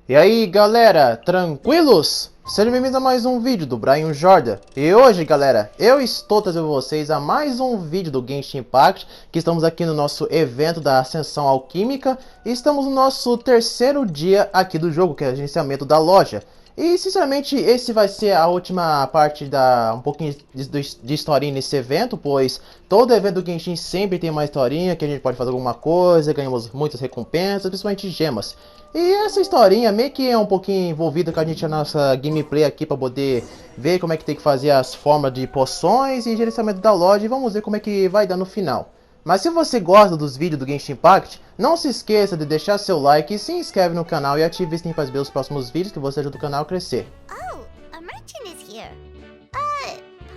E aí galera, tranquilos? Sejam bem-vindos a mais um vídeo do Brian Jordan. E hoje galera, eu estou trazendo vocês a mais um vídeo do GENSHIN IMPACT, que estamos aqui no nosso evento da Ascensão Alquimica. E estamos no nosso terceiro dia aqui do jogo, que é o gerenciamento da loja. E sinceramente esse vai ser a última parte da um pouquinho de historinha nesse evento, pois todo evento do Genshin sempre tem uma historinha que a gente pode fazer alguma coisa, ganhamos muitas recompensas, principalmente gemas. E essa historinha meio que é um pouquinho envolvida com a gente na nossa gameplay aqui para poder ver como é que tem que fazer as formas de poções e gerenciamento da loja, e vamos ver como é que vai dar no final. Mas se você gosta dos vídeos do Genshin Impact, não se esqueça de deixar seu like, se inscreve no canal e ative o sininho para ver os próximos vídeos, que você ajuda o canal a crescer. Oh, a merchant is here.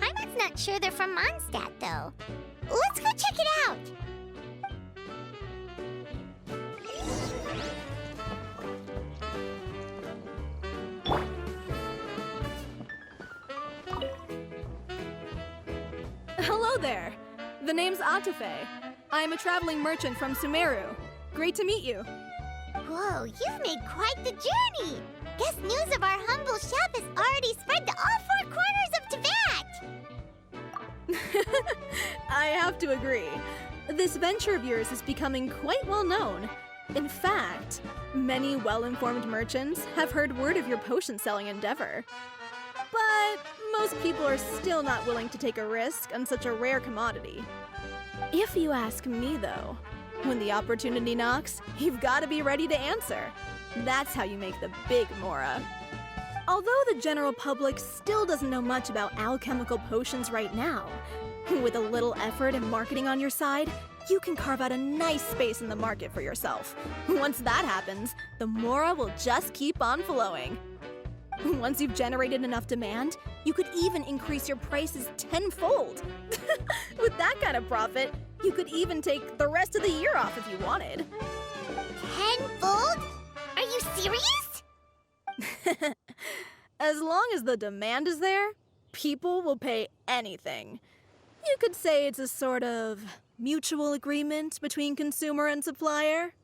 Paimon's not sure they're from Mondstadt though. Let's go check it out. Hello there. The name's Atufe. I am a traveling merchant from Sumeru. Great to meet you. Whoa, you've made quite the journey. Guess news of our humble shop has already spread to all four corners of Tibet. I have to agree. This venture of yours is becoming quite well known. In fact, many well-informed merchants have heard word of your potion-selling endeavor. But most people are still not willing to take a risk on such a rare commodity. If you ask me, though, when the opportunity knocks, you've got to be ready to answer. That's how you make the big Mora. Although the general public still doesn't know much about alchemical potions right now, with a little effort and marketing on your side, you can carve out a nice space in the market for yourself. Once that happens, the Mora will just keep on flowing. Once you've generated enough demand, you could even increase your prices tenfold. With that kind of profit, you could even take the rest of the year off if you wanted. Tenfold? Are you serious? As long as the demand is there, people will pay anything. You could say it's a sort of mutual agreement between consumer and supplier.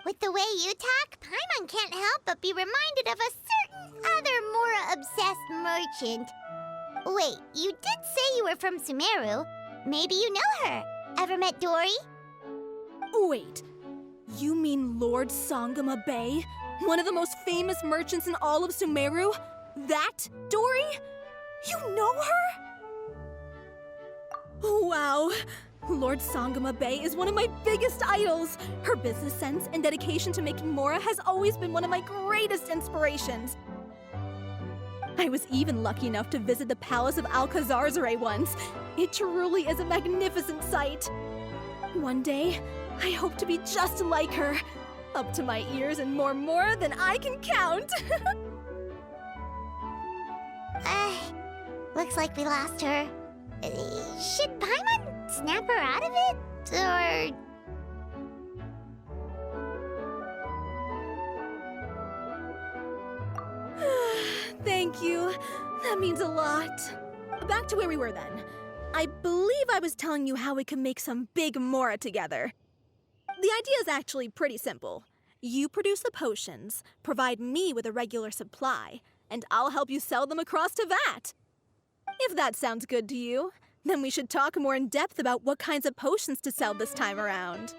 With the way you talk, Paimon can't help but be reminded of a certain other Mora-obsessed merchant. Wait, you did say you were from Sumeru. Maybe you know her. Ever met Dory? Wait, you mean Lord Sangama Bay? One of the most famous merchants in all of Sumeru? That Dory? You know her? Wow. Lord Sangama Bay is one of my biggest idols. Her business sense and dedication to making Mora has always been one of my greatest inspirations. I was even lucky enough to visit the palace of Alcazarzare once. It truly is a magnificent sight. One day, I hope to be just like her. Up to my ears and more Mora than I can count. Looks like we lost her. Should Paimon snap her out of it? Or... Thank you. That means a lot. Back to where we were then. I believe I was telling you how we can make some big Mora together. The idea is actually pretty simple. You produce the potions, provide me with a regular supply, and I'll help you sell them across Tibet. If that sounds good to you, then we should talk more in depth about what kinds of potions to sell this time around.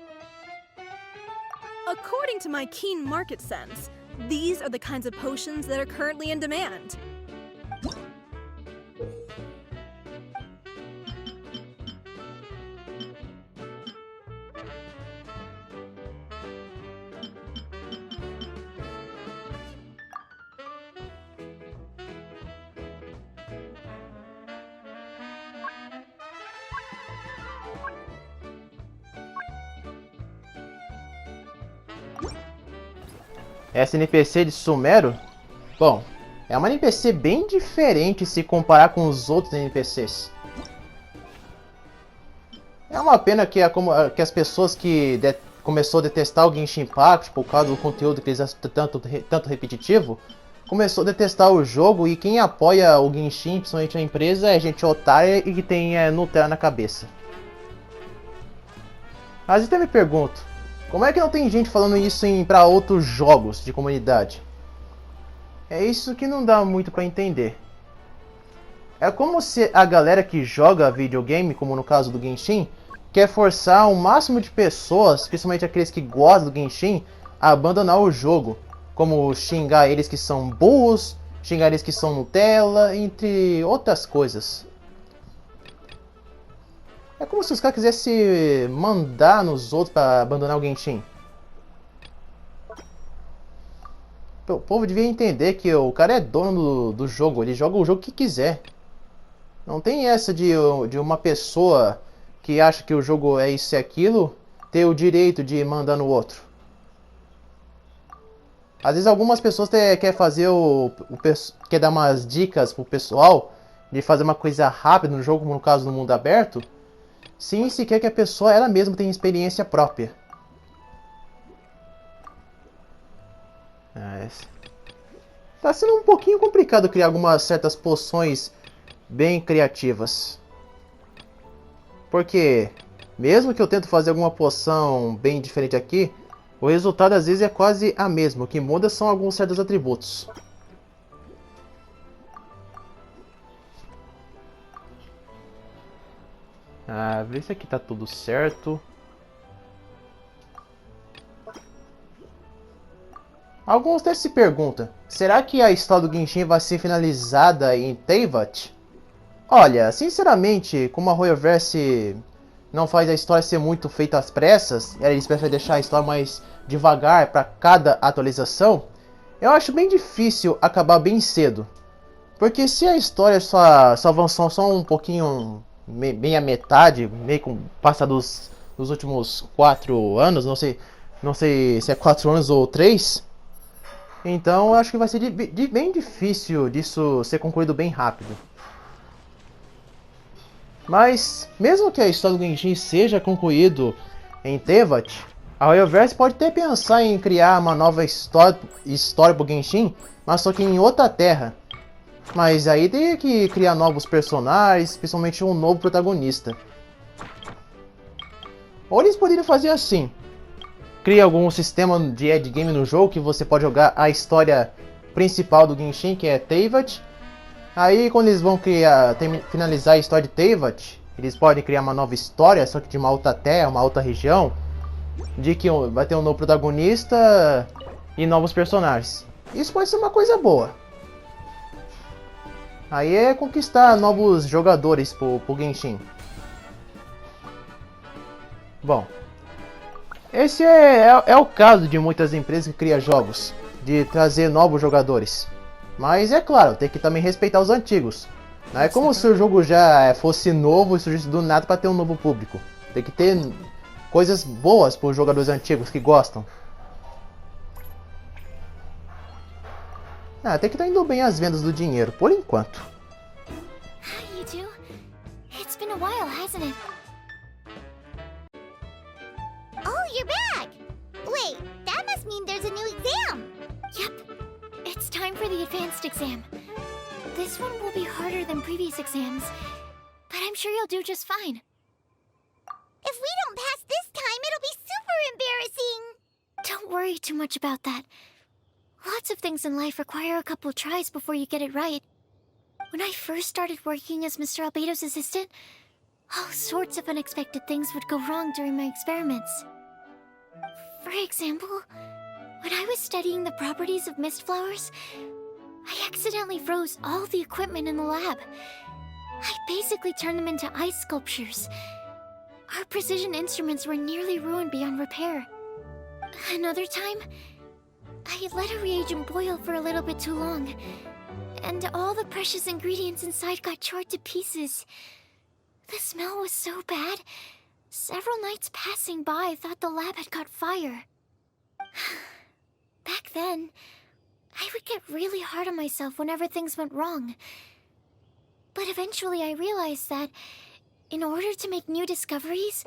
According to my keen market sense, these are the kinds of potions that are currently in demand. Essa NPC de Sumeru? Bom, é uma NPC bem diferente se comparar com os outros NPCs. É uma pena que, que as pessoas que começou a detestar o Genshin Impact por causa do conteúdo que eles acham tanto repetitivo, começou a detestar o jogo, e quem apoia o Genshin, principalmente a empresa, é gente otária e que tem Nutella na cabeça. Às vezes eu me pergunto, Como é que não tem gente falando isso para outros jogos de comunidade? É isso que não dá muito pra entender. É como se a galera que joga videogame, como no caso do Genshin, quer forçar o máximo de pessoas, principalmente aqueles que gostam do Genshin, a abandonar o jogo. Como xingar eles que são burros, xingar eles que são Nutella, entre outras coisas. É como se os caras quisessem mandar nos outros pra abandonar o Genshin. O povo devia entender que o cara é dono do jogo, ele joga o jogo que quiser. Não tem essa de uma pessoa que acha que o jogo é isso e aquilo ter o direito de mandar no outro. Às vezes algumas pessoas querem fazer quer dar umas dicas pro pessoal de fazer uma coisa rápida no jogo, como no caso do mundo aberto, sem sequer que a pessoa ela mesma tenha experiência própria. Tá sendo um pouquinho complicado criar algumas certas poções bem criativas. Porque, mesmo que eu tento fazer alguma poção bem diferente aqui, o resultado às vezes é quase a mesma. O que muda são alguns certos atributos. Vê se aqui tá tudo certo. Alguns até se perguntam, será que a história do Genshin vai ser finalizada em Teyvat? Olha, sinceramente, como a Hoyoverse não faz a história ser muito feita às pressas, eles preferem deixar a história mais devagar para cada atualização, eu acho bem difícil acabar bem cedo. Porque se a história só avançou só um pouquinho, bem a metade, meio com passa dos últimos 4 anos, não sei se é 4 anos ou 3, então eu acho que vai ser bem difícil disso ser concluído bem rápido. Mas, mesmo que a história do Genshin seja concluído em Teyvat, a Hoyoverse pode até pensar em criar uma nova história pro Genshin, mas só que em outra terra. Mas aí tem que criar novos personagens, principalmente um novo protagonista. Ou eles poderiam fazer assim. Cria algum sistema de endgame no jogo que você pode jogar a história principal do Genshin, que é Teyvat. Aí quando eles vão finalizar a história de Teyvat, eles podem criar uma nova história, só que de uma outra terra, uma outra região, de que vai ter um novo protagonista e novos personagens. Isso pode ser uma coisa boa. Aí é conquistar novos jogadores pro Genshin. Bom, esse é o caso de muitas empresas que criam jogos, de trazer novos jogadores. Mas é claro, tem que também respeitar os antigos. Não é como se o jogo já fosse novo e surgisse do nada para ter um novo público. Tem que ter coisas boas para os jogadores antigos que gostam. Até que tá indo bem as vendas do dinheiro, por enquanto. How do you do? It's been a while, hasn't it? Oh, you're back! Wait, that must mean there's a new exam! Yep, it's time for the advanced exam. This one will be harder than previous exams, but I'm sure you'll do just fine. If we don't pass this time, it'll be super embarrassing! Don't worry too much about that. Lots of things in life require a couple tries before you get it right. When I first started working as Mr. Albedo's assistant, all sorts of unexpected things would go wrong during my experiments. For example, when I was studying the properties of mist flowers, I accidentally froze all the equipment in the lab. I basically turned them into ice sculptures. Our precision instruments were nearly ruined beyond repair. Another time, I let a reagent boil for a little bit too long, and all the precious ingredients inside got charred to pieces. The smell was so bad, several nights passing by thought the lab had caught fire. Back then, I would get really hard on myself whenever things went wrong. But eventually I realized that, in order to make new discoveries,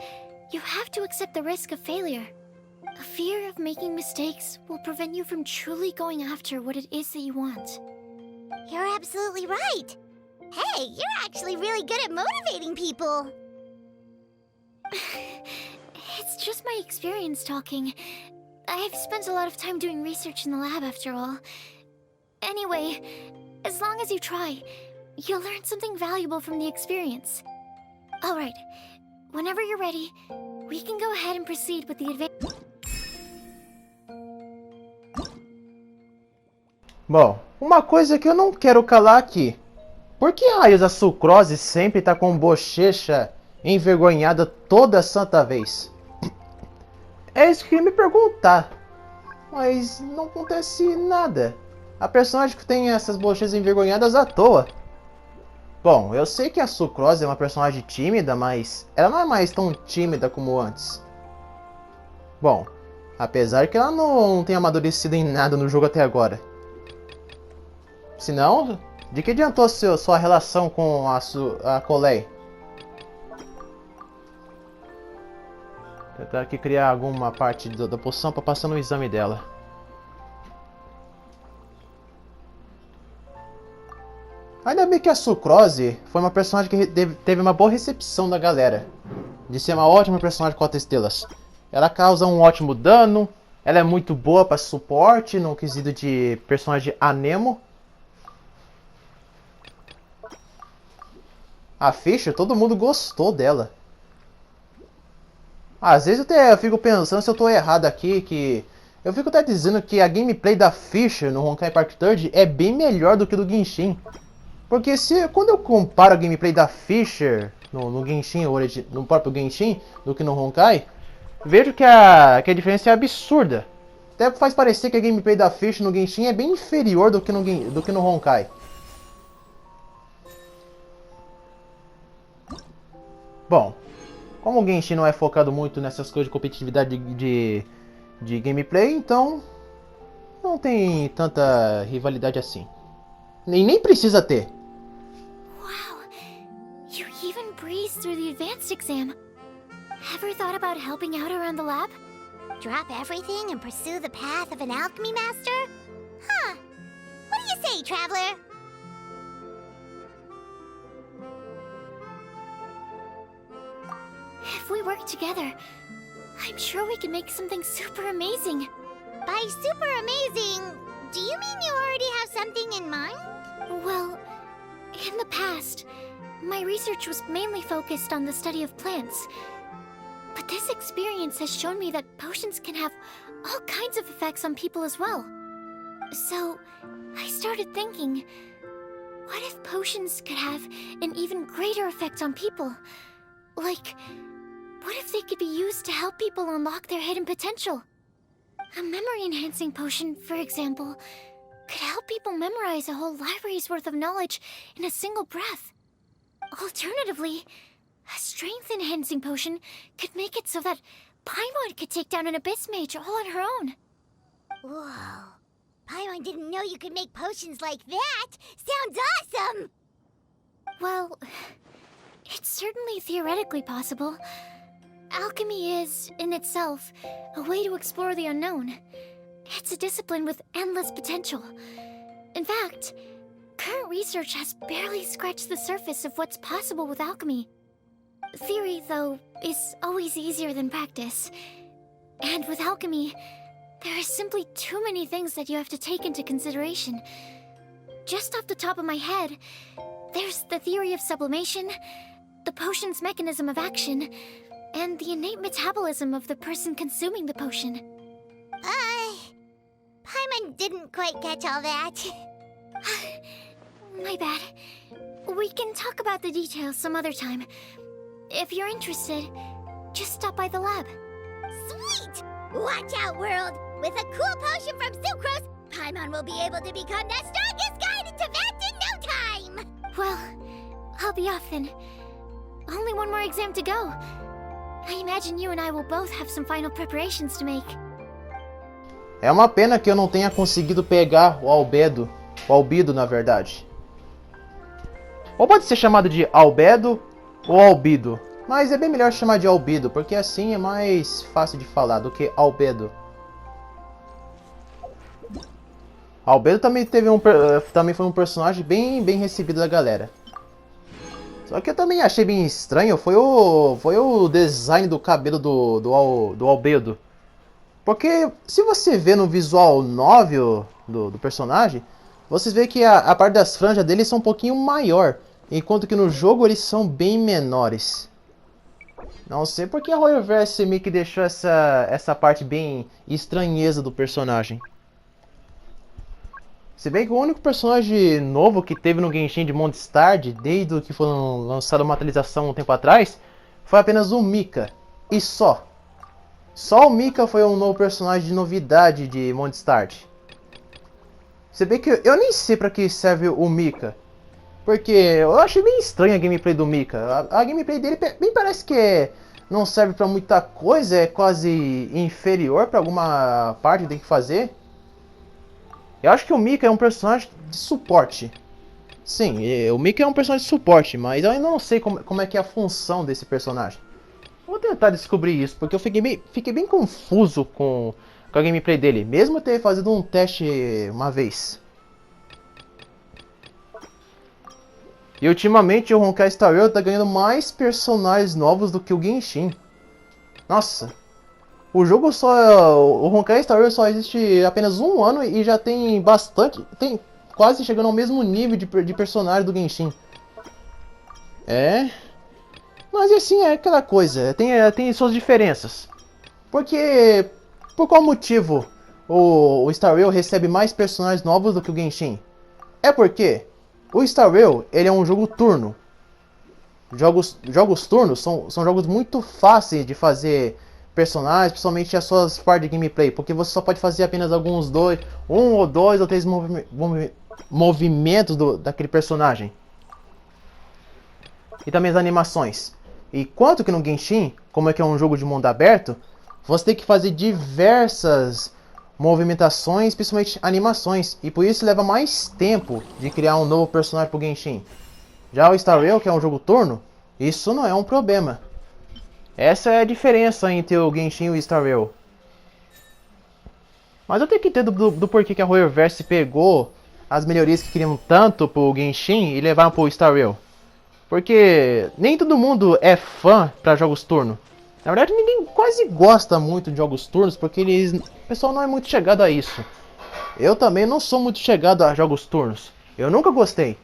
you have to accept the risk of failure. A fear of making mistakes will prevent you from truly going after what it is that you want. You're absolutely right! Hey, you're actually really good at motivating people! It's just my experience talking. I've spent a lot of time doing research in the lab after all. Anyway, as long as you try, you'll learn something valuable from the experience. Alright, whenever you're ready, we can go ahead and proceed with the advance. Bom, uma coisa que eu não quero calar aqui. Por que raios a Sucrose sempre tá com bochecha envergonhada toda santa vez? É isso que eu ia me perguntar. Mas não acontece nada. A personagem que tem essas bochechas envergonhadas à toa. Bom, eu sei que a Sucrose é uma personagem tímida, mas ela não é mais tão tímida como antes. Bom, apesar que ela não tem amadurecido em nada no jogo até agora. Senão, de que adiantou sua relação com a Colei? Tentar aqui criar alguma parte da poção para passar no exame dela. Ainda bem que a Sucrose foi uma personagem que teve uma boa recepção da galera. De ser uma ótima personagem 4 estrelas. Ela causa um ótimo dano. Ela é muito boa para suporte no quesito de personagem anemo. A Fisher, todo mundo gostou dela. Às vezes eu fico pensando se eu tô errado aqui, que... Eu fico até dizendo que a gameplay da Fisher no Honkai Park Third é bem melhor do que do Genshin. Porque quando eu comparo a gameplay da Fisher no Genshin, no próprio Genshin, do que no Honkai, vejo que a diferença é absurda. Até faz parecer que a gameplay da Fisher no Genshin é bem inferior do que no Honkai. Bom, como o Genshin não é focado muito nessas coisas de competitividade de gameplay, então não tem tanta rivalidade assim. Nem precisa ter. Wow, you even breezed through the advanced exam. Ever thought about helping out around the lab? Drop everything and pursue the path of an alchemy master? Huh. What do you say, traveler? If we work together, I'm sure we can make something super amazing. By super amazing, do you mean you already have something in mind? Well, in the past, my research was mainly focused on the study of plants. But this experience has shown me that potions can have all kinds of effects on people as well. So, I started thinking, what if potions could have an even greater effect on people? Like, what if they could be used to help people unlock their hidden potential? A memory-enhancing potion, for example, could help people memorize a whole library's worth of knowledge in a single breath. Alternatively, a strength-enhancing potion could make it so that Paimon could take down an Abyss Mage all on her own. Whoa. Paimon didn't know you could make potions like that! Sounds awesome! Well, it's certainly theoretically possible. Alchemy is, in itself, a way to explore the unknown. It's a discipline with endless potential. In fact, current research has barely scratched the surface of what's possible with alchemy. Theory, though, is always easier than practice. And with alchemy, there are simply too many things that you have to take into consideration. Just off the top of my head, there's the theory of sublimation, the potion's mechanism of action, and the innate metabolism of the person consuming the potion. Paimon didn't quite catch all that. My bad. We can talk about the details some other time. If you're interested, just stop by the lab. Sweet! Watch out, world! With a cool potion from Sucrose, Paimon will be able to become the strongest guide in Tibet in no time! Well, I'll be off then. Only one more exam to go. I imagine you and I will both have some final preparations to make. É uma pena que eu não tenha conseguido pegar o albedo na verdade. Ou pode ser chamado de albedo ou albido, mas é bem melhor chamar de albido, porque assim é mais fácil de falar do que albedo. Albedo também foi um personagem bem recebido da galera. Só que eu também achei bem estranho, foi o design do cabelo do Albedo. Porque se você vê no visual novel do personagem, você vê que a parte das franjas dele são um pouquinho maior, enquanto que no jogo eles são bem menores. Não sei porque a Hoyoverse meio que deixou essa parte bem estranheza do personagem. Se bem que o único personagem novo que teve no Genshin de Mondstadt, desde que foi lançada uma atualização um tempo atrás, foi apenas o Mika. E só. Só o Mika foi um novo personagem de novidade de Mondstadt. Se bem que eu nem sei pra que serve o Mika. Porque eu achei bem estranha a gameplay do Mika. A gameplay dele bem parece que não serve pra muita coisa, é quase inferior pra alguma parte que tem que fazer. Eu acho que o Mika é um personagem de suporte. Sim, o Mika é um personagem de suporte, mas eu ainda não sei como é que é a função desse personagem. Vou tentar descobrir isso, porque eu fiquei bem confuso com a gameplay dele, mesmo eu ter feito um teste uma vez. E ultimamente o Honkai Star Rail tá ganhando mais personagens novos do que o Genshin. Nossa! O jogo o Honkai Star Rail só existe apenas um ano e já tem bastante, tem quase chegando ao mesmo nível de personagem do Genshin. É, mas assim é aquela coisa, tem suas diferenças. Porque, por qual motivo o Star Rail recebe mais personagens novos do que o Genshin? É porque o Star Rail, ele é um jogo turno. Jogos turnos são jogos muito fáceis de fazer personagens, principalmente as suas partes de gameplay, porque você só pode fazer apenas um ou dois ou três movimentos daquele personagem. E também as animações. Enquanto que no Genshin, como é que é um jogo de mundo aberto, você tem que fazer diversas movimentações, principalmente animações, e por isso leva mais tempo de criar um novo personagem pro Genshin. Já o Star Rail, que é um jogo turno, isso não é um problema. Essa é a diferença entre o Genshin e o Star Rail. Mas eu tenho que entender do porquê que a Hoyoverse pegou as melhorias que queriam tanto pro Genshin e levaram pro Star Rail. Porque nem todo mundo é fã para jogos turno. Na verdade, ninguém quase gosta muito de jogos turnos, porque o pessoal não é muito chegado a isso. Eu também não sou muito chegado a jogos turnos. Eu nunca gostei.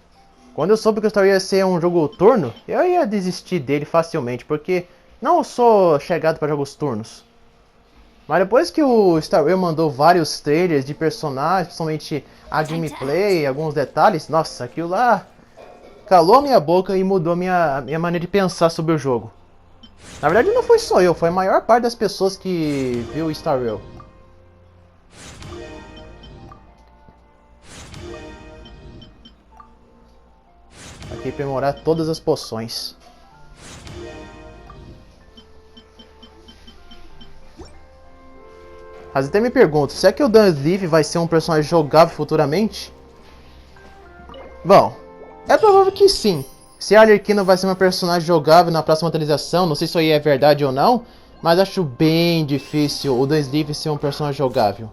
Quando eu soube que o Star Rail ia ser um jogo turno, eu ia desistir dele facilmente, porque não sou chegado para jogos turnos. Mas depois que o Star Rail mandou vários trailers de personagens, principalmente a gameplay, alguns detalhes, nossa, aquilo lá calou a minha boca e mudou minha maneira de pensar sobre o jogo. Na verdade não foi só eu, foi a maior parte das pessoas que viu o Star Rail. Aqui aprimorar todas as poções. Mas até me pergunto, será que o Dan Sleeve vai ser um personagem jogável futuramente? Bom, é provável que sim. Se a Arlequina vai ser uma personagem jogável na próxima atualização, não sei se isso aí é verdade ou não, mas acho bem difícil o Dan Sleeve ser um personagem jogável.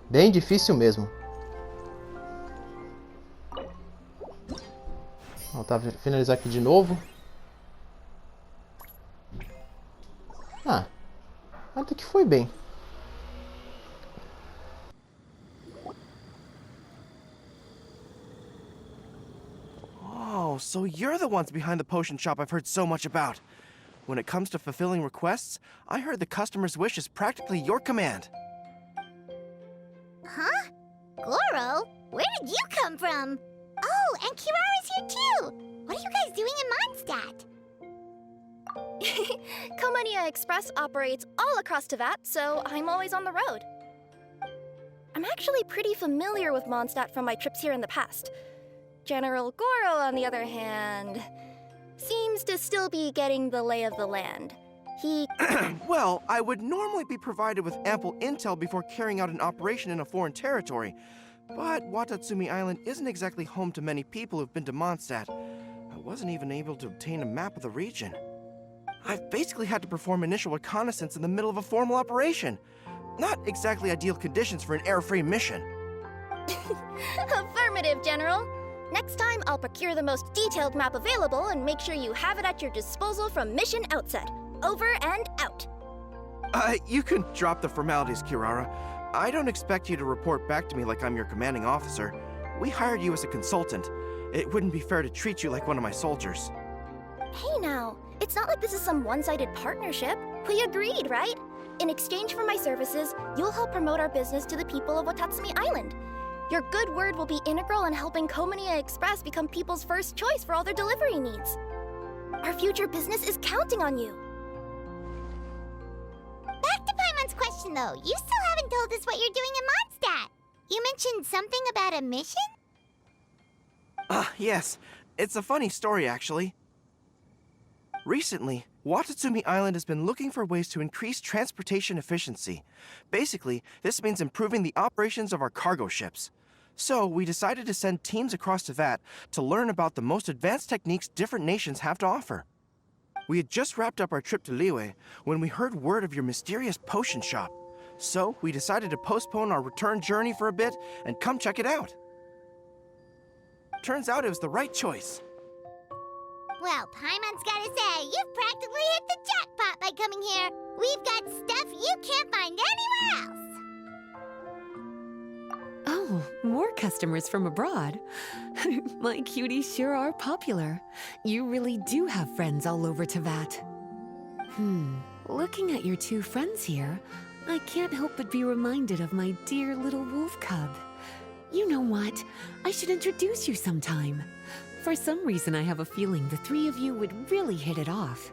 Bem difícil mesmo. Vou finalizar aqui de novo. Ah, até que foi bem. Oh, so you're the ones behind the potion shop I've heard so much about. When it comes to fulfilling requests, I heard the customer's wish is practically your command. Huh? Goro? Where did you come from? Oh, and Kirara's here too! What are you guys doing in Mondstadt? Komania Express operates all across Teyvat, so I'm always on the road. I'm actually pretty familiar with Mondstadt from my trips here in the past. General Goro, on the other hand, seems to still be getting the lay of the land. He... Well, I would normally be provided with ample intel before carrying out an operation in a foreign territory, but Watatsumi Island isn't exactly home to many people who've been to Mondstadt. I wasn't even able to obtain a map of the region. I've basically had to perform initial reconnaissance in the middle of a formal operation. Not exactly ideal conditions for an airframe mission. Affirmative, General. Next time, I'll procure the most detailed map available and make sure you have it at your disposal from mission outset. Over and out. You can drop the formalities, Kirara. I don't expect you to report back to me like I'm your commanding officer. We hired you as a consultant. It wouldn't be fair to treat you like one of my soldiers. Hey now, it's not like this is some one-sided partnership. We agreed, right? In exchange for my services, you'll help promote our business to the people of Watatsumi Island. Your good word will be integral in helping Komania Express become people's first choice for all their delivery needs. Our future business is counting on you. Back to Paimon's question, though. You still haven't told us what you're doing in Mondstadt. You mentioned something about a mission? Yes. It's a funny story, actually. Recently, Watatsumi Island has been looking for ways to increase transportation efficiency. Basically, this means improving the operations of our cargo ships. So, we decided to send teams across to VAT to learn about the most advanced techniques different nations have to offer. We had just wrapped up our trip to Liyue when we heard word of your mysterious potion shop. So, we decided to postpone our return journey for a bit and come check it out. Turns out it was the right choice. Well, Paimon's gotta say, you've practically hit the jackpot by coming here. We've got stuff you can't find anywhere else. Oh, more customers from abroad. My cuties sure are popular. You really do have friends all over Teyvat. Looking at your two friends here, I can't help but be reminded of my dear little wolf cub. You know what? I should introduce you sometime. For some reason, I have a feeling the three of you would really hit it off.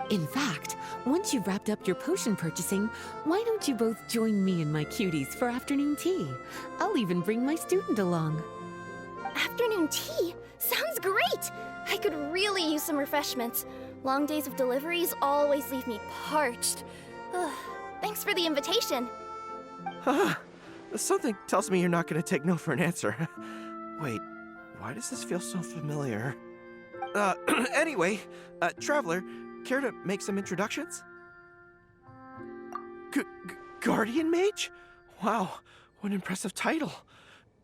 In fact, once you've wrapped up your potion purchasing, why don't you both join me and my cuties for afternoon tea? I'll even bring my student along. Afternoon tea? Sounds great! I could really use some refreshments. Long days of deliveries always leave me parched. Thanks for the invitation. Something tells me you're not going to take no for an answer. Wait, why does this feel so familiar? Anyway, Traveler, care to make some introductions? Guardian Mage? Wow, what an impressive title.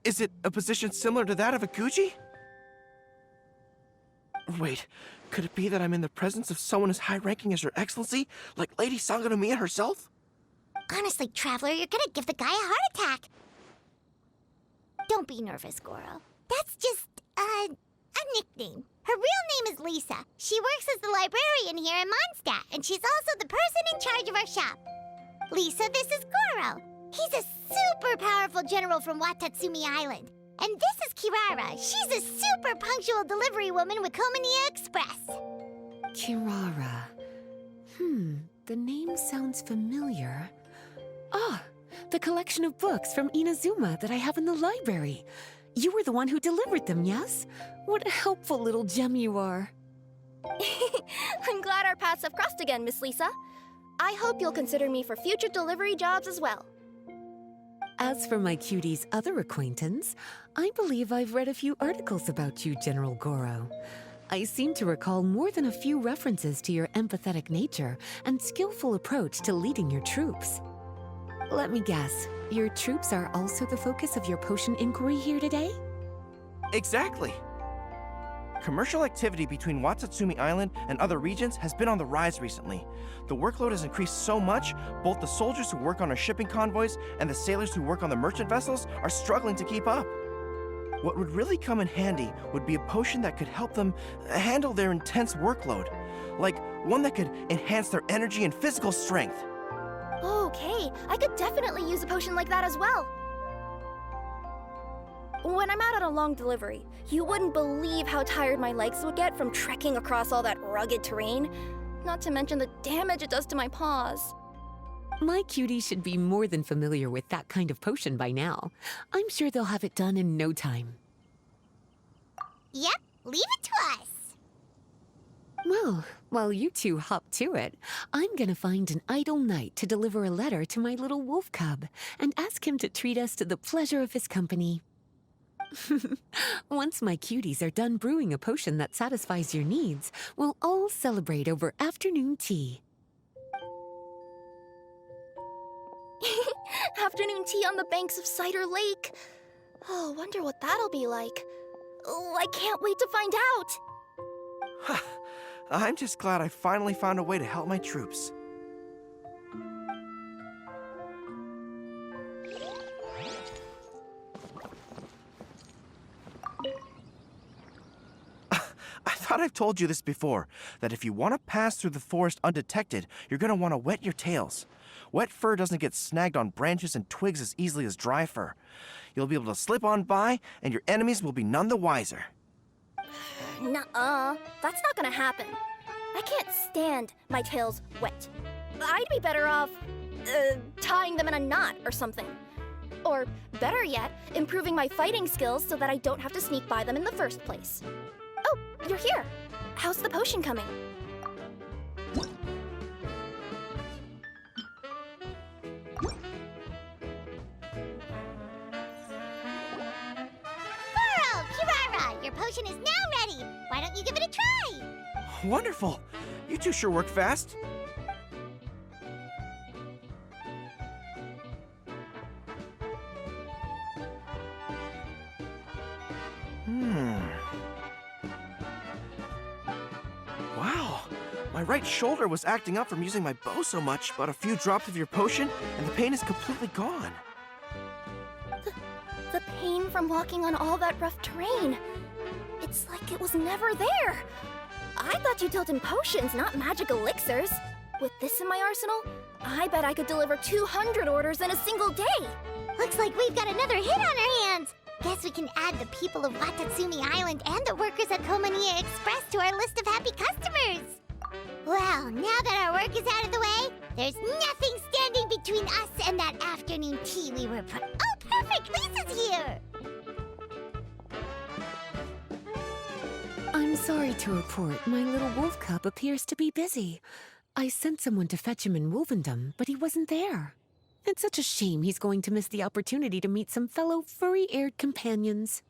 Is it a position similar to that of a Guji? Wait, could it be that I'm in the presence of someone as high-ranking as Your Excellency, like Lady Sangonomiya herself? Honestly, Traveler, you're gonna give the guy a heart attack. Don't be nervous, Goro. That's just, a nickname. Her real name is Lisa. She works as the librarian here in Mondstadt, and she's also the person in charge of our shop. Lisa, this is Goro. He's a super powerful general from Watatsumi Island. And this is Kirara. She's a super punctual delivery woman with Komania Express. Kirara. The name sounds familiar. Ah, the collection of books from Inazuma that I have in the library. You were the one who delivered them, yes? What a helpful little gem you are. I'm glad our paths have crossed again, Miss Lisa. I hope you'll consider me for future delivery jobs as well. As for my cutie's other acquaintance, I believe I've read a few articles about you, General Goro. I seem to recall more than a few references to your empathetic nature and skillful approach to leading your troops. Let me guess, your troops are also the focus of your potion inquiry here today? Exactly. Commercial activity between Watatsumi Island and other regions has been on the rise recently. The workload has increased so much, both the soldiers who work on our shipping convoys and the sailors who work on the merchant vessels are struggling to keep up. What would really come in handy would be a potion that could help them handle their intense workload. Like one that could enhance their energy and physical strength. Okay, I could definitely use a potion like that as well. When I'm out on a long delivery, you wouldn't believe how tired my legs would get from trekking across all that rugged terrain. Not to mention the damage it does to my paws. My cutie should be more than familiar with that kind of potion by now. I'm sure they'll have it done in no time. Yep, leave it to us. Well, while you two hop to it, I'm gonna find an idle knight to deliver a letter to my little wolf cub and ask him to treat us to the pleasure of his company. Once my cuties are done brewing a potion that satisfies your needs, we'll all celebrate over afternoon tea. Afternoon tea on the banks of Cider Lake. Oh, wonder what that'll be like. Oh, I can't wait to find out! I'm just glad I finally found a way to help my troops. I thought I've told you this before, that if you want to pass through the forest undetected, you're going to want to wet your tails. Wet fur doesn't get snagged on branches and twigs as easily as dry fur. You'll be able to slip on by, and your enemies will be none the wiser. Nuh-uh. That's not gonna happen. I can't stand my tails wet. I'd be better off, tying them in a knot or something. Or, better yet, improving my fighting skills so that I don't have to sneak by them in the first place. Oh, you're here. How's the potion coming? Goro, Kirara, your potion is now ready. Why don't you give it a try? Wonderful! You two sure work fast. Wow, my right shoulder was acting up from using my bow so much, but a few drops of your potion, and the pain is completely gone. The pain from walking on all that rough terrain. It's like it was never there. I thought you dealt in potions, not magic elixirs. With this in my arsenal, I bet I could deliver 200 orders in a single day. Looks like we've got another hit on our hands. Guess we can add the people of Watatsumi Island and the workers at Komaniya Express to our list of happy customers. Well, now that our work is out of the way, there's nothing standing between us and that afternoon tea we were Oh, perfect! Lisa's here! I'm sorry to report my little wolf cub appears to be busy. I sent someone to fetch him in Wolvendom, but he wasn't there. It's such a shame he's going to miss the opportunity to meet some fellow furry-haired companions.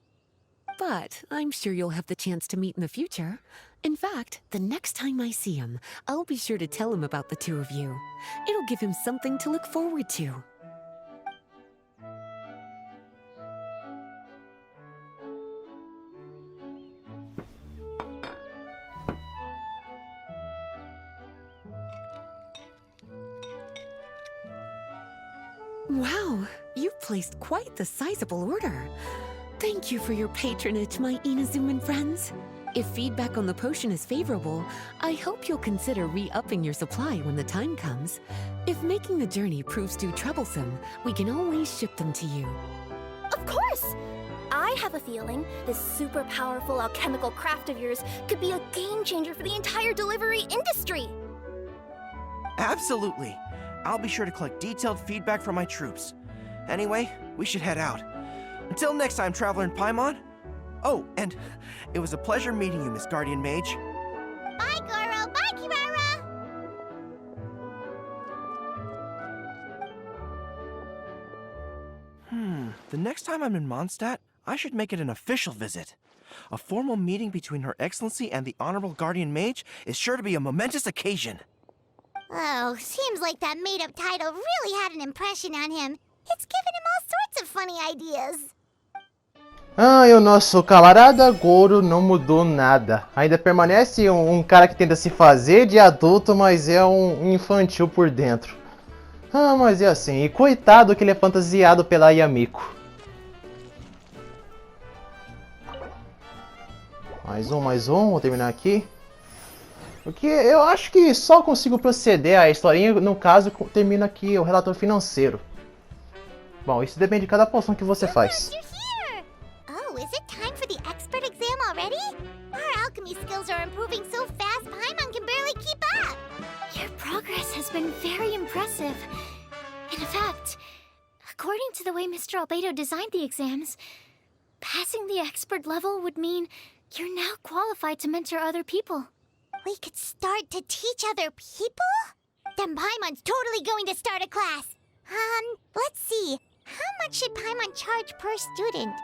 But I'm sure you'll have the chance to meet in the future. In fact, the next time I see him, I'll be sure to tell him about the two of you. It'll give him something to look forward to. Wow, you've placed quite the sizable order. Thank you for your patronage, my Inazuman friends. If feedback on the potion is favorable, I hope you'll consider re-upping your supply when the time comes. If making the journey proves too troublesome, we can always ship them to you. Of course! I have a feeling this super powerful alchemical craft of yours could be a game changer for the entire delivery industry. Absolutely. I'll be sure to collect detailed feedback from my troops. Anyway, we should head out. Until next time, Traveler in Paimon. Oh, and it was a pleasure meeting you, Miss Guardian Mage. Bye, Goro! Bye, Kirara! The next time I'm in Mondstadt, I should make it an official visit. A formal meeting between Her Excellency and the Honorable Guardian Mage is sure to be a momentous occasion. Oh, seems like that made-up title really had an impression on him. It's given him all sorts of funny ideas. Ah, e o nosso camarada Goro não mudou nada. Ainda permanece um cara que tenta se fazer de adulto, mas é um infantil por dentro. Ah, mas é assim. E coitado que ele é fantasiado pela Yamiko. Mais um. Vou terminar aqui. Porque eu acho que só consigo proceder a historinha, no caso, termina aqui o relatório financeiro. Bom, isso depende de cada poção que você faz. You're here! Oh, is it time for the expert exam already? Our alchemy skills are improving so fast, Paimon can barely keep up. Your progress has been very impressive. In fact, according to the way Mr. Albedo designed the exams, passing the expert level would mean you're now qualified to mentor other people. We could start to teach other people? Then Paimon's totally going to start a class. Let's see. How much should Paimon charge per student?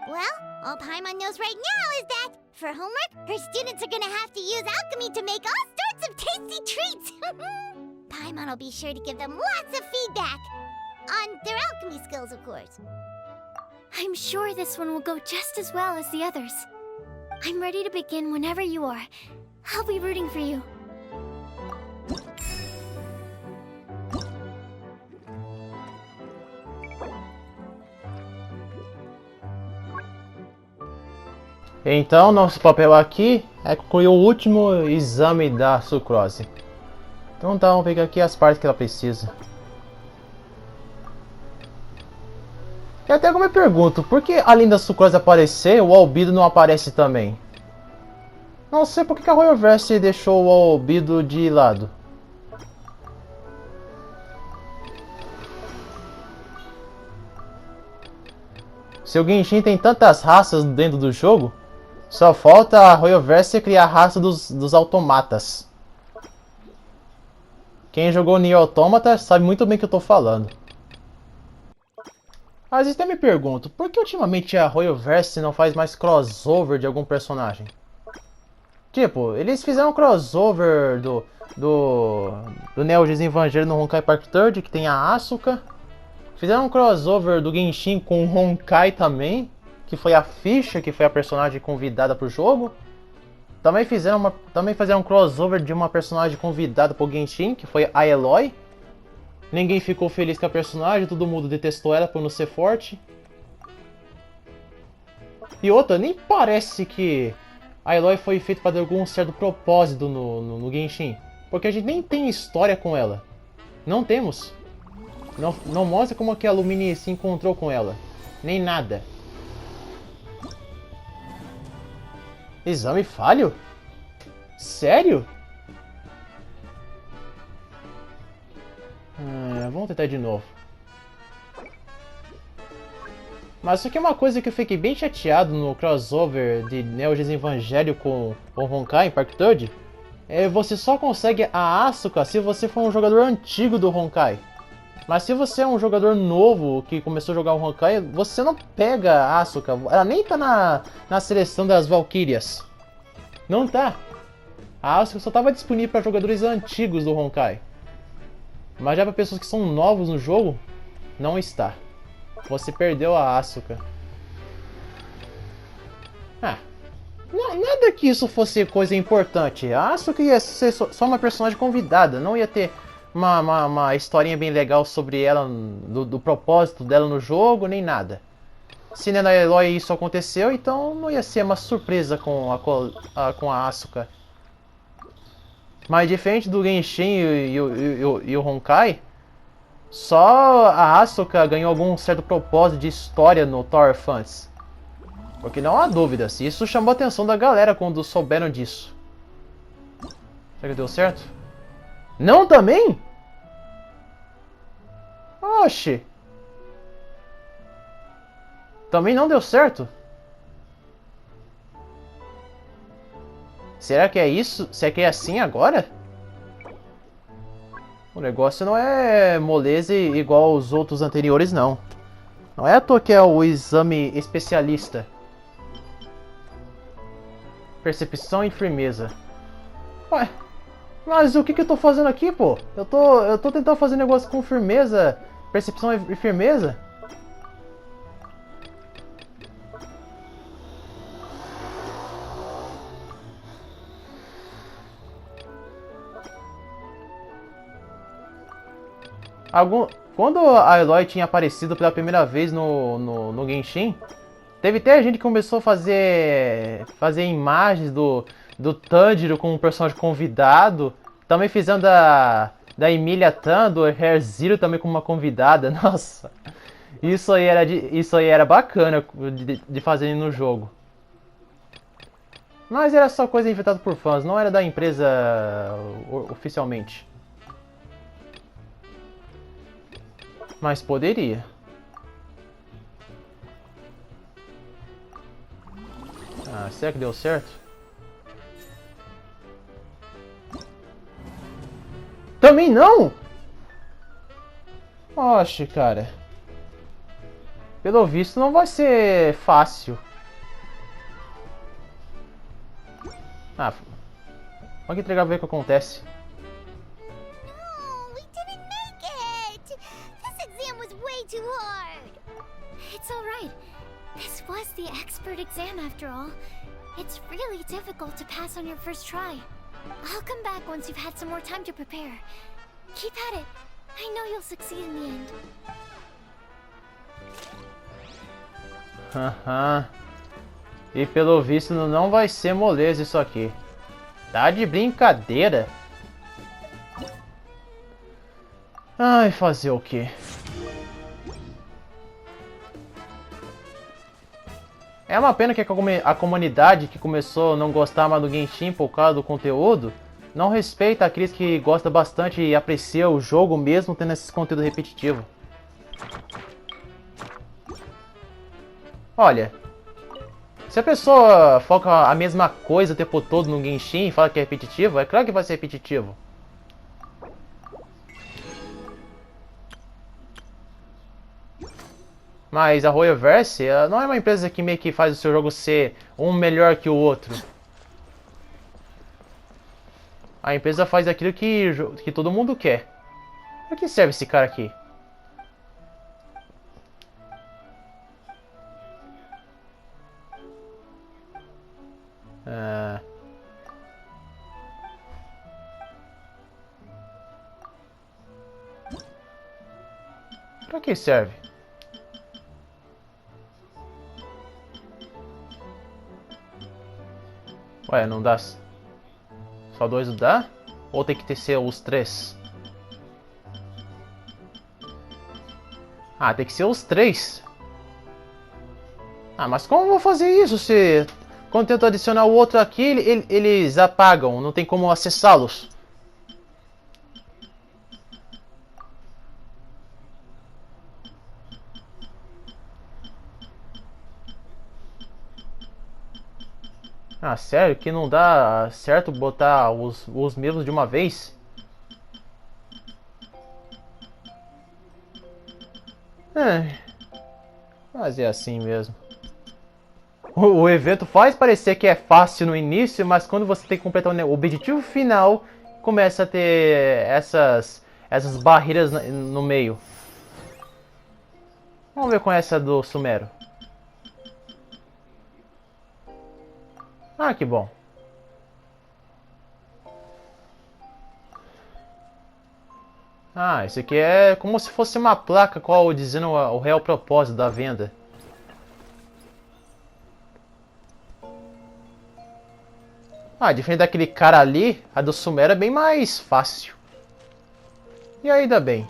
Well, all Paimon knows right now is that, for homework, her students are gonna have to use alchemy to make all sorts of tasty treats. Paimon will be sure to give them lots of feedback. On their alchemy skills, of course. I'm sure this one will go just as well as the others. I'm ready to begin whenever you are. I'll be rooting for you. Então, nosso papel aqui é concluir o último exame da sucrose. Então tá, vamos pegar aqui as partes que ela precisa. E até eu me pergunto, por que além da sucrose aparecer, o albedo não aparece também? Não sei por que a Hoyoverse deixou o albedo de lado. Se o Genshin tem tantas raças dentro do jogo, só falta a Hoyoverse criar a raça dos automatas. Quem jogou Nier Automata sabe muito bem o que eu estou falando. Às vezes até me pergunto, por que ultimamente a Hoyoverse não faz mais crossover de algum personagem? Tipo, eles fizeram um crossover do Neo Genesis Evangelion no Honkai Park 3, que tem a Asuka. Fizeram um crossover do Genshin com o Honkai também, que foi a Ficha, que foi a personagem convidada pro jogo. Também fizeram um crossover de uma personagem convidada pro Genshin, que foi a Eloy. Ninguém ficou feliz com a personagem, todo mundo detestou ela por não ser forte. E outra, nem parece que a Eloy foi feita para ter algum certo propósito no Genshin. Porque a gente nem tem história com ela. Não temos. Não mostra como que a Lumine se encontrou com ela. Nem nada. Exame falho? Sério? Vamos tentar de novo. Mas isso aqui é uma coisa que eu fiquei bem chateado no crossover de Neo Genesis Evangelion com o Honkai Park 3. Você só consegue a Asuka se você for um jogador antigo do Honkai. Mas se você é um jogador novo que começou a jogar o Honkai, você não pega a Asuka. Ela nem tá na seleção das Valkyrias. Não tá. A Asuka só estava disponível para jogadores antigos do Honkai. Mas já para pessoas que são novos no jogo, não está. Você perdeu a Asuka. Nada que isso fosse coisa importante. A Asuka ia ser só uma personagem convidada. Não ia ter uma historinha bem legal sobre ela, do propósito dela no jogo, nem nada. Se na Eloy isso aconteceu, então não ia ser uma surpresa com a Asuka. Mas diferente do Genshin e o Honkai, só a Asuka ganhou algum certo propósito de história no Tower Fans. Porque não há dúvidas, isso chamou a atenção da galera quando souberam disso. Será que deu certo? Não também? Oxi. Também não deu certo? Será que é isso? Será que é assim agora? O negócio não é moleza igual aos outros anteriores, não. Não é à toa que é o exame especialista. Percepção e firmeza. Ué, mas o que eu tô fazendo aqui, pô? Eu tô tentando fazer negócio com firmeza, percepção e firmeza. Quando a Eloy tinha aparecido pela primeira vez no Genshin, teve até gente que começou a fazer imagens do Tanjiro como um personagem convidado. Também fizeram da Emilia Tan, do Hair Zero também como uma convidada. Nossa, isso aí era bacana de fazer no jogo. Mas era só coisa inventada por fãs, não era da empresa oficialmente. Mas poderia. Será que deu certo? Também não? Oxe, cara. Pelo visto não vai ser fácil. Vamos entregar ver o que acontece. No, we didn't make it! This exam was way too hard! It's alright. This was the expert exam after all. It's really difficult to pass on your first try. I'll come back once you've had some more time to prepare. Keep at it. I know you'll succeed in the end. Haha. E pelo visto não vai ser moleza isso aqui. Tá de brincadeira. Ai, fazer o quê? É uma pena que a comunidade que começou a não gostar mais do Genshin por causa do conteúdo, não respeita aqueles que gostam bastante e apreciam o jogo mesmo tendo esse conteúdo repetitivo. Olha, se a pessoa foca a mesma coisa o tempo todo no Genshin e fala que é repetitivo, é claro que vai ser repetitivo. Mas a Hoyoverse não é uma empresa que meio que faz o seu jogo ser um melhor que o outro. A empresa faz aquilo que todo mundo quer. Pra que serve esse cara aqui? Pra que serve? Ué, não dá? Só 2 não dá? Ou tem que ter ser os 3? Ah, tem que ser os 3. Ah, mas como eu vou fazer isso se... Quando tento adicionar o outro aqui, eles apagam, não tem como acessá-los. Ah, sério? Que não dá certo botar os mesmos de uma vez? Mas é assim mesmo. O evento faz parecer que é fácil no início, mas quando você tem que completar o objetivo final, começa a ter essas barreiras no meio. Vamos ver com essa do Sumero. Ah, que bom. Ah, isso aqui é como se fosse uma placa dizendo o real propósito da venda. Ah, diferente daquele cara ali, a do Sumero é bem mais fácil. E ainda bem.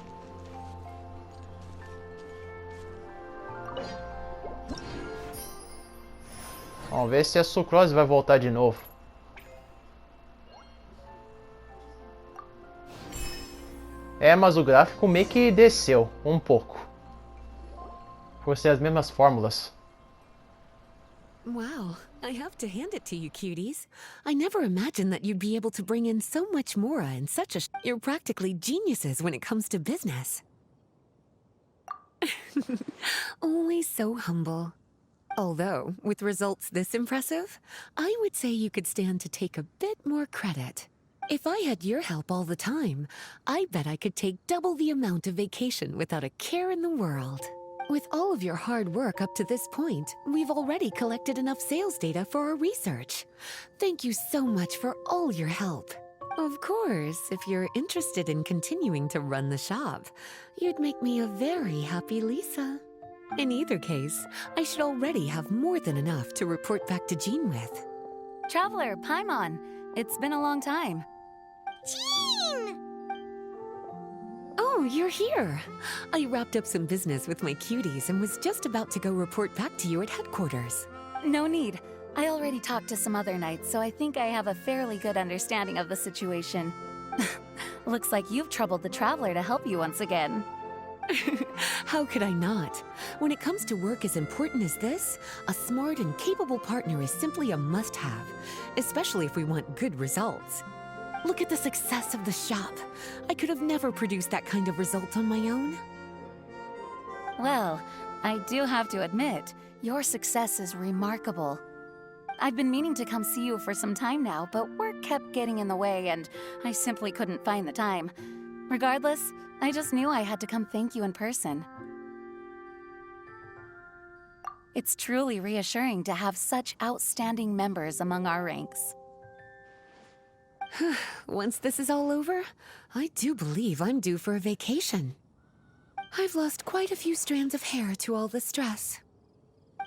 Vamos ver se a sucrose vai voltar de novo. É, mas o gráfico meio que desceu um pouco. Por ser as mesmas fórmulas. Wow, I have to hand it to you, cuties. I never imagined that you'd be able to bring in so much mora in such a... You're practically geniuses when it comes to business. Always so humble. Although, with results this impressive, I would say you could stand to take a bit more credit. If I had your help all the time, I bet I could take double the amount of vacation without a care in the world. With all of your hard work up to this point, we've already collected enough sales data for our research. Thank you so much for all your help. Of course, if you're interested in continuing to run the shop, you'd make me a very happy Lisa. In either case, I should already have more than enough to report back to Jean with. Traveler, Paimon, it's been a long time. Jean! Oh, you're here. I wrapped up some business with my cuties and was just about to go report back to you at headquarters. No need. I already talked to some other knights, so I think I have a fairly good understanding of the situation. Looks like you've troubled the Traveler to help you once again. How could I not? When it comes to work as important as this, a smart and capable partner is simply a must-have, especially if we want good results. Look at the success of the shop. I could have never produced that kind of result on my own. Well, I do have to admit, your success is remarkable. I've been meaning to come see you for some time now, but work kept getting in the way and I simply couldn't find the time. Regardless, I just knew I had to come thank you in person. It's truly reassuring to have such outstanding members among our ranks. Once this is all over, I do believe I'm due for a vacation. I've lost quite a few strands of hair to all the stress.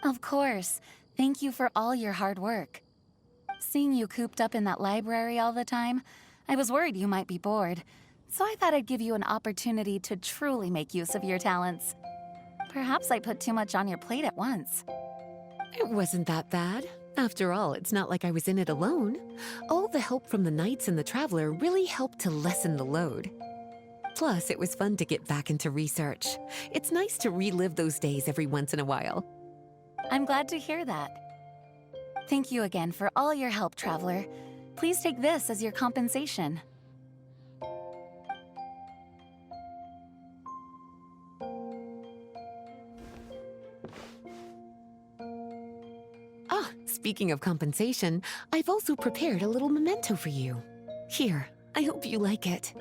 Of course. Thank you for all your hard work. Seeing you cooped up in that library all the time, I was worried you might be bored, so I thought I'd give you an opportunity to truly make use of your talents. Perhaps I put too much on your plate at once. It wasn't that bad. After all, it's not like I was in it alone. All the help from the Knights and the Traveler really helped to lessen the load. Plus, it was fun to get back into research. It's nice to relive those days every once in a while. I'm glad to hear that. Thank you again for all your help, Traveler. Please take this as your compensation. Speaking of compensation, I've also prepared a little memento for you. Here, I hope you like it.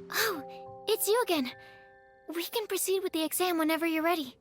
Oh, it's you again. We can proceed with the exam whenever you're ready.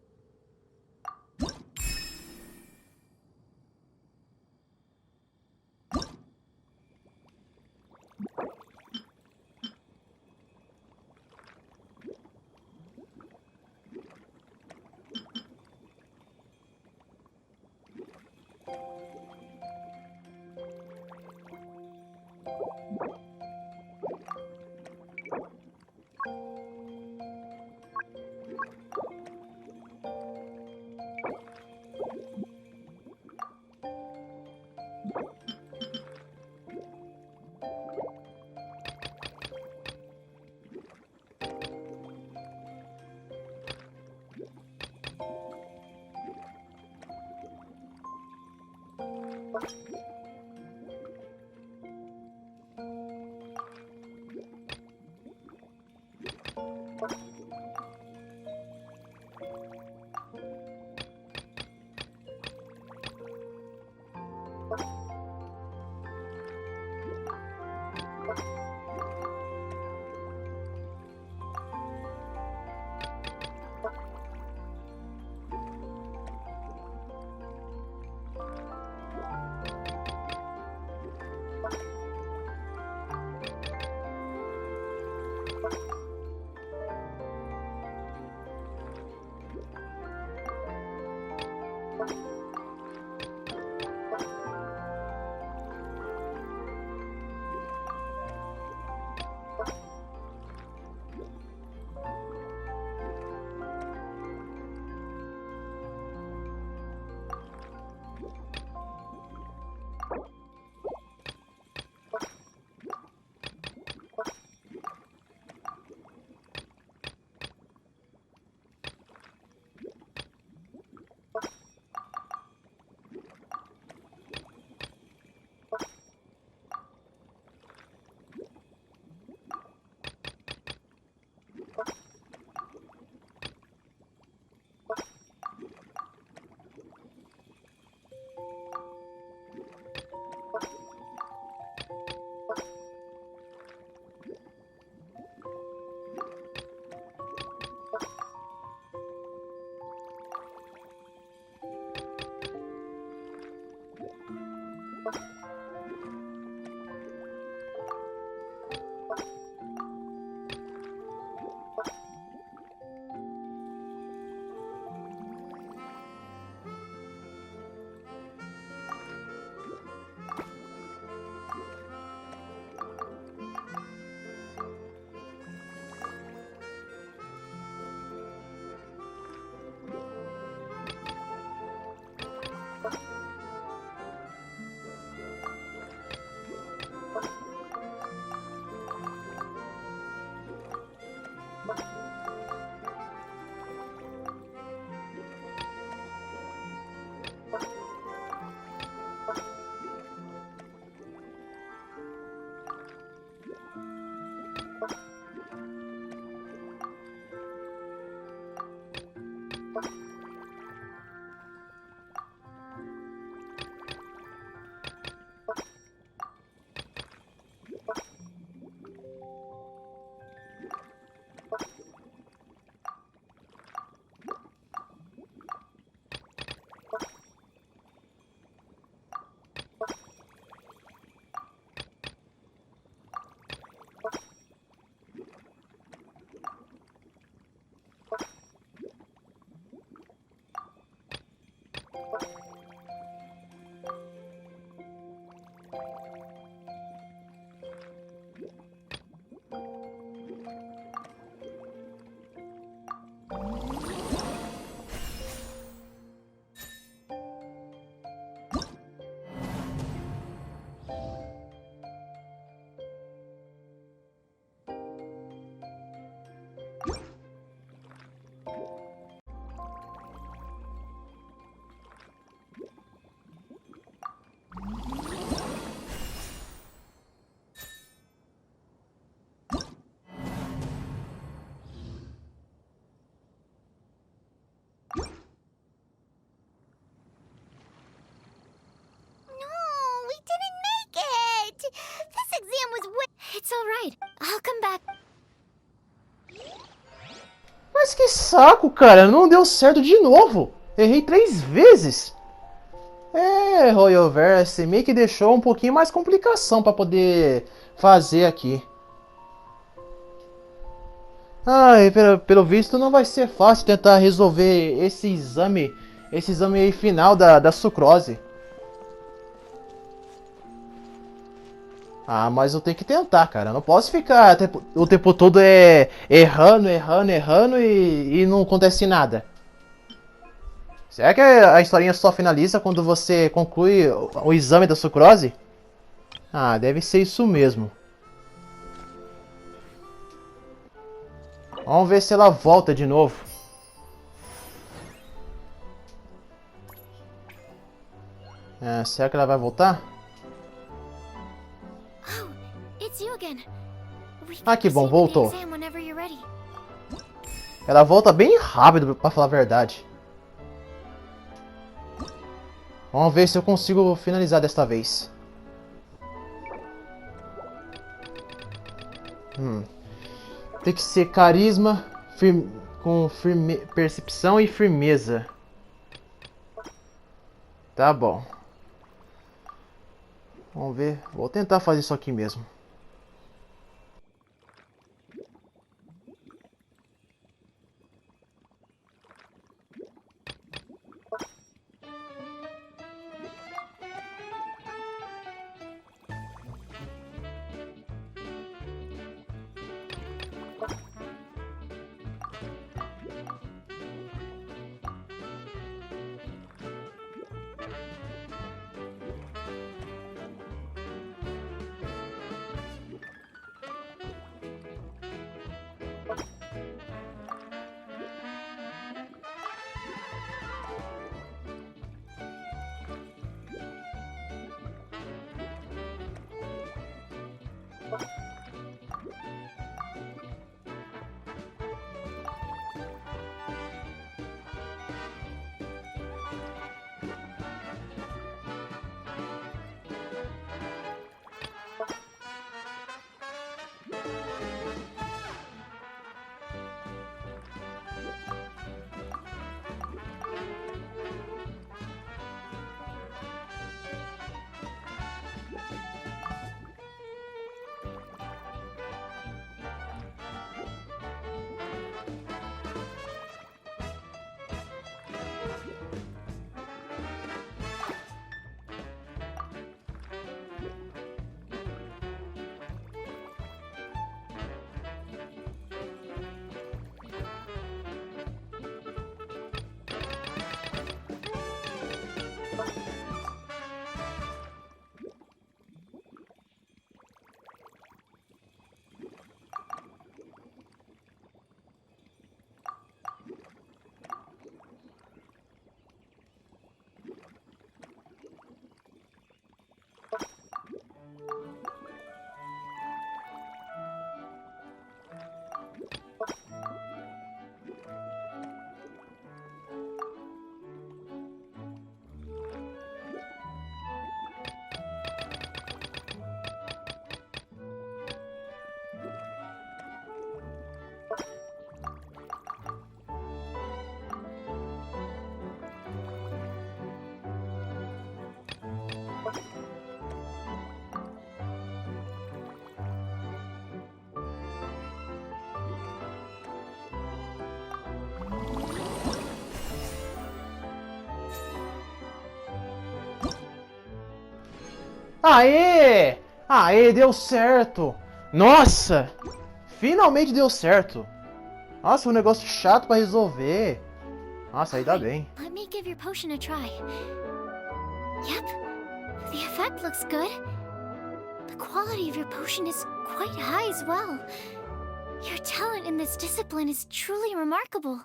Mas que saco, cara. Não deu certo de novo. Errei 3 vezes. Hoyoverse meio que deixou um pouquinho mais complicação pra poder fazer aqui. E pelo visto não vai ser fácil tentar resolver esse exame aí final da sucrose. Mas eu tenho que tentar, cara. Eu não posso ficar o tempo todo errando e não acontece nada. Será que a historinha só finaliza quando você conclui o exame da sucrose? Deve ser isso mesmo. Vamos ver se ela volta de novo. Será que ela vai voltar? Que bom, voltou. Ela volta bem rápido, pra falar a verdade. Vamos ver se eu consigo finalizar desta vez. Tem que ser carisma com percepção e firmeza. Tá bom. Vamos ver. Vou tentar fazer isso aqui mesmo. Aê! Aê, deu certo! Nossa! Finalmente deu certo! Nossa, um negócio chato pra resolver. Nossa, aí dá bem. Let me give your potion a try. Yep, the effect looks good. The quality of your potion is quite high as well. Your talent in this discipline is truly remarkable.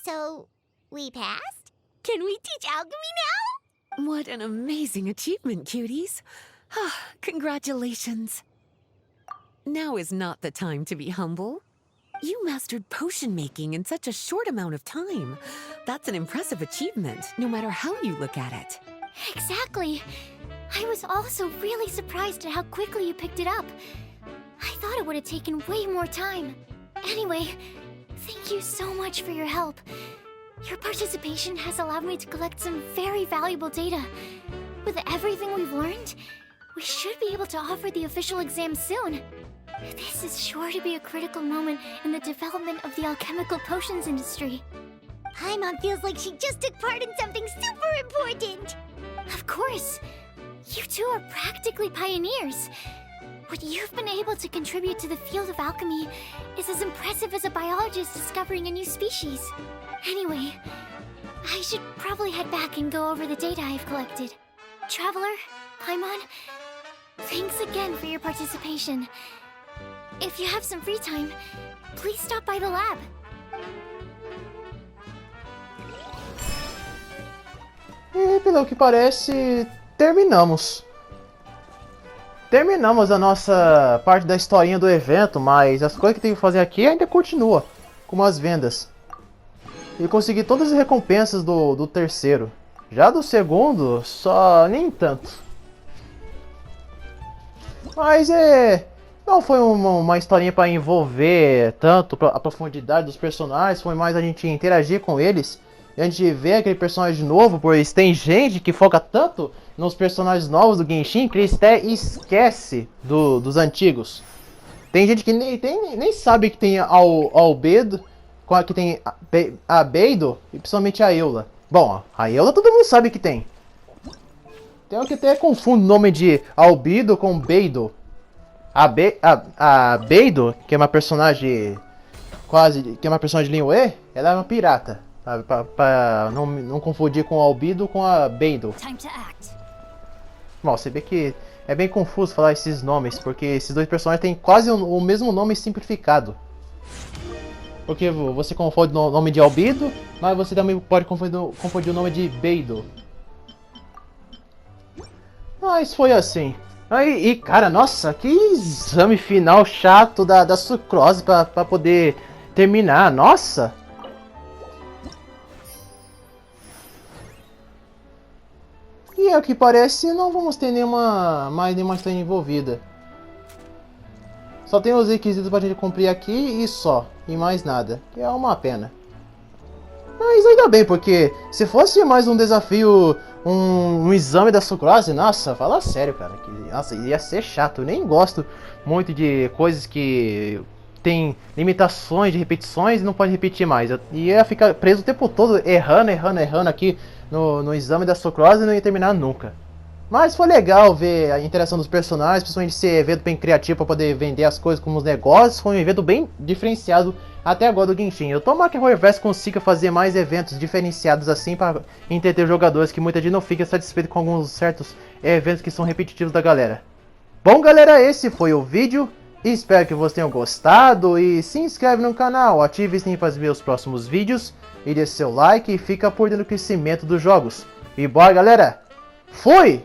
So, we passed? Can we teach alchemy now? What an amazing achievement, cuties. Congratulations. Now is not the time to be humble. You mastered potion making in such a short amount of time. That's an impressive achievement, no matter how you look at it. Exactly. I was also really surprised at how quickly you picked it up. I thought it would have taken way more time. Anyway, Thank you so much for your help. Your participation has allowed me to collect some very valuable data. With everything we've learned, we should be able to offer the official exam soon. This is sure to be a critical moment in the development of the alchemical potions industry. Paimon feels like she just took part in something super important. Of course. You two are practically pioneers. What you've been able to contribute to the field of alchemy is as impressive as a biologist discovering a new species. Anyway, I should probably head back and go over the data I've collected. Traveler, Paimon, thanks again for your participation. If you have some free time, please stop by the lab. E pelo que parece, terminamos. Terminamos a nossa parte da historinha do evento, mas as coisas que tem que fazer aqui ainda continua, como as vendas. E consegui todas as recompensas do terceiro. Já do segundo, só nem tanto. Mas não foi uma historinha para envolver tanto a profundidade dos personagens, foi mais a gente interagir com eles. E a gente vê aquele personagem novo, pois tem gente que foca tanto nos personagens novos do Genshin que eles até esquece dos antigos. Tem gente que nem sabe que tem Albedo, que tem a Beido e principalmente a Eula. Bom, a Eula todo mundo sabe que tem. Tem o que até confunde o nome de Albedo com Beido. A Beido, que é uma personagem que é uma personagem de Liyue, ela é uma pirata. Pra não confundir com o Albedo com a Beido. Bom, você vê que é bem confuso falar esses nomes, porque esses dois personagens têm quase o mesmo nome simplificado. Porque você confunde o nome de Albedo, mas você também pode confundir o nome de Beido. Mas foi assim. E cara, nossa, que exame final chato da sucrose pra poder terminar, nossa! E ao que parece, não vamos ter mais nenhuma história envolvida. Só tem os requisitos pra gente cumprir aqui e só. E mais nada. Que é uma pena. Mas ainda bem, porque se fosse mais um desafio, um exame da sucrose, nossa, fala sério, cara. Nossa, ia ser chato. Eu nem gosto muito de coisas que tem limitações de repetições e não pode repetir mais. Eu ia ficar preso o tempo todo, errando aqui no exame da sucrose e não ia terminar nunca. Mas foi legal ver a interação dos personagens, principalmente esse evento bem criativo para poder vender as coisas como os negócios. Foi um evento bem diferenciado até agora do Genshin. Eu tomara que a Hoyoverse consiga fazer mais eventos diferenciados assim para entreter os jogadores, que muita gente não fica satisfeito com alguns certos eventos que são repetitivos da galera. Bom galera, esse foi o vídeo. Espero que vocês tenham gostado e se inscreve no canal, ative o sininho para ver os próximos vídeos e deixe seu like e fica por dentro do crescimento dos jogos. E bora galera, fui!